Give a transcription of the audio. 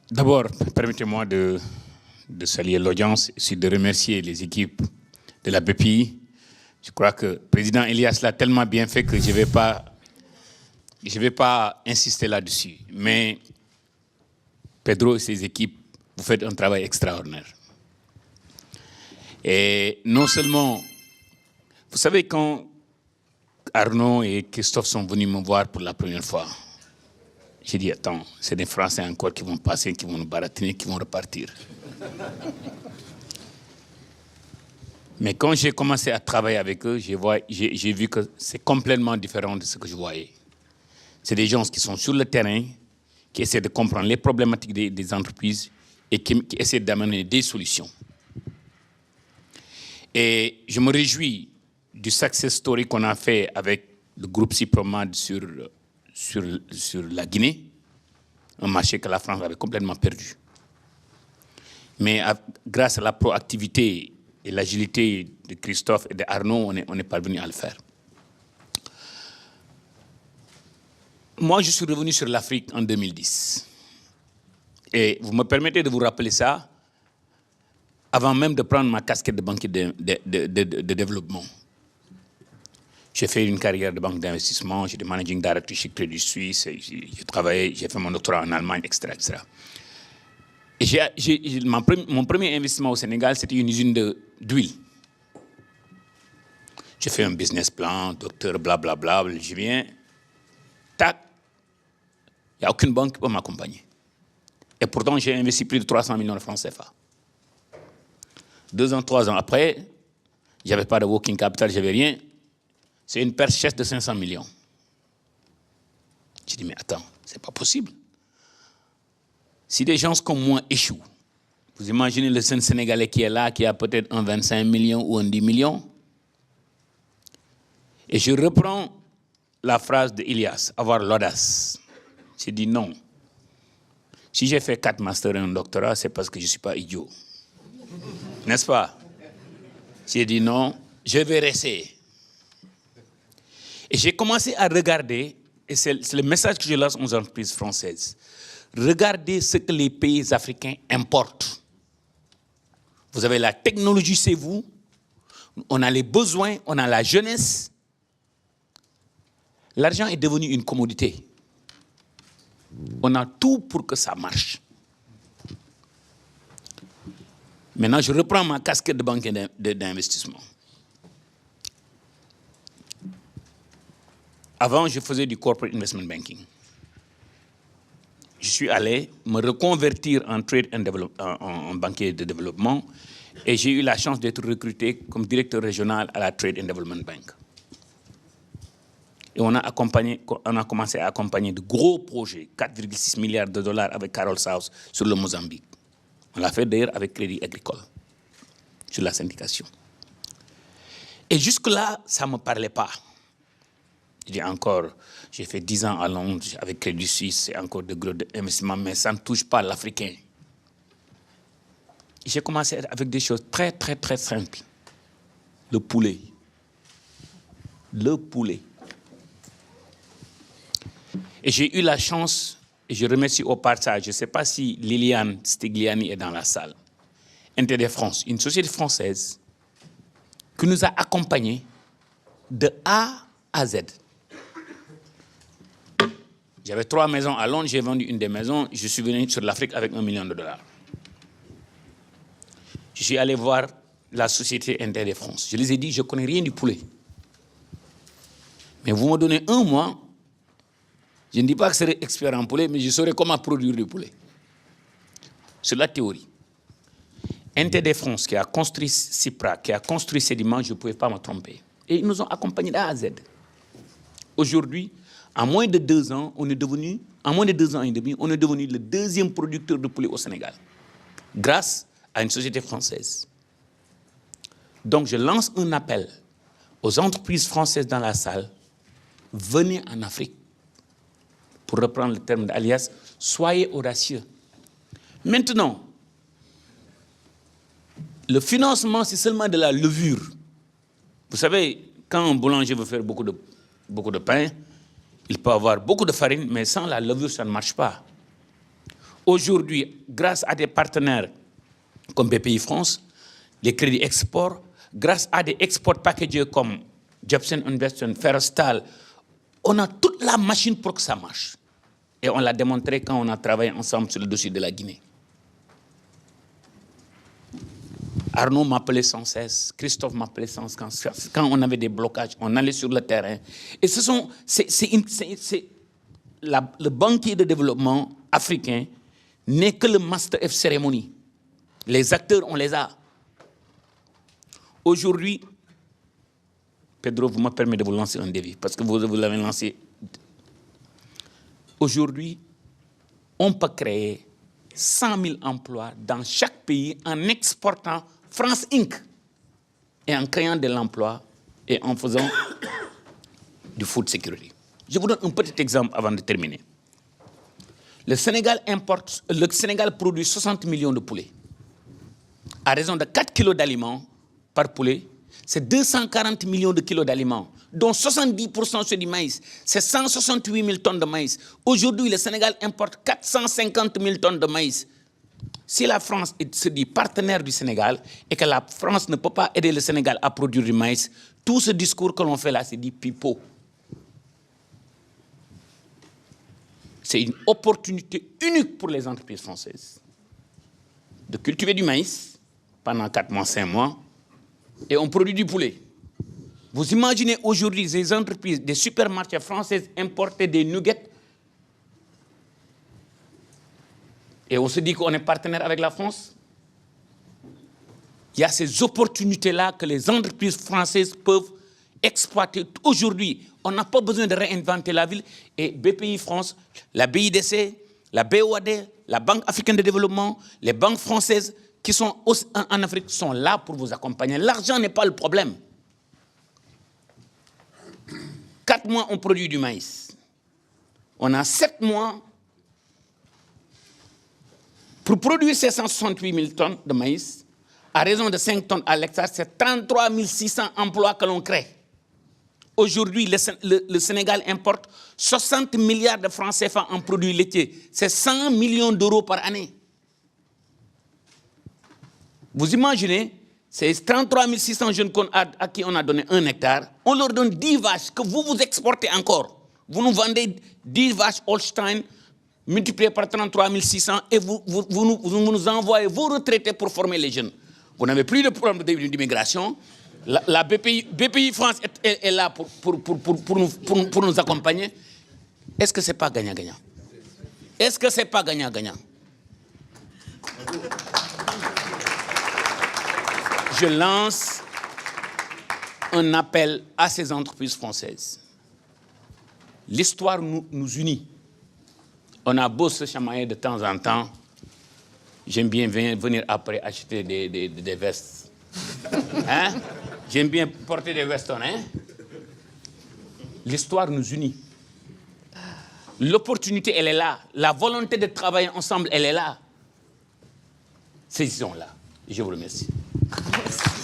D'abord, permettez-moi de saluer l'audience et de remercier les équipes de la BPI. Je crois que le président Elias l'a tellement bien fait que je ne vais pas insister là-dessus. Mais Pedro et ses équipes, vous faites un travail extraordinaire. Et non seulement, vous savez, quand Arnaud et Christophe sont venus me voir pour la première fois, j'ai dit, attends, c'est des Français encore qui vont passer, qui vont nous baratiner, qui vont repartir. Mais quand j'ai commencé à travailler avec eux, j'ai vu que c'est complètement différent de ce que je voyais. C'est des gens qui sont sur le terrain, qui essaient de comprendre les problématiques des entreprises et qui essaient d'amener des solutions. Et je me réjouis du success story qu'on a fait avec le groupe Cypromad sur la Guinée, un marché que la France avait complètement perdu. Mais grâce à la proactivité et l'agilité de Christophe et d'Arnaud, on est parvenu à le faire. Moi, je suis revenu sur l'Afrique en 2010. Et vous me permettez de vous rappeler ça avant même de prendre ma casquette de banquier de développement. J'ai fait une carrière de banque d'investissement, j'étais managing director chez Crédit Suisse, j'ai travaillé, j'ai fait mon doctorat en Allemagne, etc. etc. Et mon premier investissement au Sénégal, c'était une usine d'huile. J'ai fait un business plan, docteur, blablabla, je viens, tac, il n'y a aucune banque qui peut m'accompagner. Et pourtant, j'ai investi plus de 300 millions de francs CFA. 2 ans, 3 ans après, je n'avais pas de working capital, je n'avais rien. C'est une perte de 500 millions. Je dis, mais attends, ce n'est pas possible. Si des gens comme moi échouent, vous imaginez le jeune Sénégalais qui est là, qui a peut-être un 25 millions ou un 10 millions. Et je reprends la phrase d'Ilias, avoir l'audace. J'ai dit non. Si j'ai fait 4 masters et un doctorat, c'est parce que je ne suis pas idiot. N'est-ce pas? J'ai dit non, je vais rester. Et j'ai commencé à regarder, et c'est le message que je lance aux entreprises françaises. Regardez ce que les pays africains importent. Vous avez la technologie, c'est vous. On a les besoins, on a la jeunesse. L'argent est devenu une commodité. On a tout pour que ça marche. Maintenant, je reprends ma casquette de banquier d'investissement. Avant, je faisais du corporate investment banking. Je suis allé me reconvertir en trade and en banquier de développement et j'ai eu la chance d'être recruté comme directeur régional à la Trade and Development Bank. Et on a commencé à accompagner de gros projets, 4,6 milliards de dollars avec Carol South sur le Mozambique. On l'a fait d'ailleurs avec Crédit Agricole, sur la syndication. Et jusque-là, ça ne me parlait pas. J'ai fait 10 ans à Londres avec Crédit Suisse, c'est encore de gros investissements, mais ça ne touche pas l'Africain. J'ai commencé avec des choses très, très, très simples. Le poulet. Le poulet. Et j'ai eu la chance, et je remercie au passage, je ne sais pas si Liliane Stigliani est dans la salle, NTD France, une société française qui nous a accompagnés de A à Z. J'avais 3 maisons à Londres, j'ai vendu une des maisons, je suis venu sur l'Afrique avec $1 million. Je suis allé voir la société NTD France. Je les ai dit, je ne connais rien du poulet. Mais vous me donnez 1 mois, je ne dis pas que je serai expert en poulet, mais je saurai comment produire du poulet. C'est la théorie. NTD France, qui a construit Cypra, qui a construit Sédiment, je ne pouvais pas me tromper. Et ils nous ont accompagnés d'A à Z. Aujourd'hui, en moins de 2 ans, en moins de 2 ans et demi, on est devenu le 2e producteur de poulet au Sénégal, grâce à une société française. Donc, je lance un appel aux entreprises françaises dans la salle, venez en Afrique, pour reprendre le terme d'Alias, soyez audacieux. Maintenant, le financement, c'est seulement de la levure. Vous savez, quand un boulanger veut faire beaucoup de pain, il peut avoir beaucoup de farine, mais sans la levure, ça ne marche pas. Aujourd'hui, grâce à des partenaires comme BPI France, les crédits export, grâce à des export packagers comme Jobson Investment, Ferrostal, on a toute la machine pour que ça marche. Et on l'a démontré quand on a travaillé ensemble sur le dossier de la Guinée. Arnaud m'appelait sans cesse, Christophe m'appelait sans cesse. Quand on avait des blocages, on allait sur le terrain. Et le banquier de développement africain n'est que le master of cérémonie. Les acteurs, on les a. Aujourd'hui, Pedro, vous me permettez de vous lancer un défi, parce que vous l'avez lancé. Aujourd'hui, on peut créer 100 000 emplois dans chaque pays en exportant France Inc. et en créant de l'emploi et en faisant du food security. Je vous donne un petit exemple avant de terminer. Le Sénégal produit 60 millions de poulets. À raison de 4 kilos d'aliments par poulet, c'est 240 millions de kilos d'aliments, dont 70% c'est du maïs. C'est 168 000 tonnes de maïs. Aujourd'hui, le Sénégal importe 450 000 tonnes de maïs. Si la France se dit partenaire du Sénégal et que la France ne peut pas aider le Sénégal à produire du maïs, tout ce discours que l'on fait là, c'est dit pipeau. C'est une opportunité unique pour les entreprises françaises de cultiver du maïs pendant 4 mois, 5 mois, et on produit du poulet. Vous imaginez aujourd'hui des entreprises, des supermarchés français importer des nuggets, et on se dit qu'on est partenaire avec la France. Il y a ces opportunités-là que les entreprises françaises peuvent exploiter. Aujourd'hui, on n'a pas besoin de réinventer la ville. Et BPI France, la BIDC, la BOAD, la Banque africaine de développement, les banques françaises qui sont en Afrique sont là pour vous accompagner. L'argent n'est pas le problème. 4 mois, on produit du maïs. On a 7 mois pour produire ces 168 000 tonnes de maïs. À raison de 5 tonnes à l'hectare, c'est 33 600 emplois que l'on crée. Aujourd'hui, le Sénégal importe 60 milliards de francs CFA en produits laitiers. C'est 100 millions d'euros par année. Vous imaginez, ces 33 600 jeunes à qui on a donné 1 hectare, on leur donne 10 vaches que vous exportez encore. Vous nous vendez 10 vaches Holstein multipliées par 33 600 et vous nous envoyez vos retraités pour former les jeunes. Vous n'avez plus de problème d'immigration. La BPI France est là pour nous accompagner. Est-ce que ce n'est pas gagnant-gagnant? Est-ce que ce n'est pas gagnant-gagnant? Je lance un appel à ces entreprises françaises. L'histoire nous unit. On a beau se chamailler de temps en temps. J'aime bien venir après acheter des vestes. Hein? J'aime bien porter des vestons. Hein? L'histoire nous unit. L'opportunité, elle est là. La volonté de travailler ensemble, elle est là. Saisissons-la. Je vous remercie. Merci.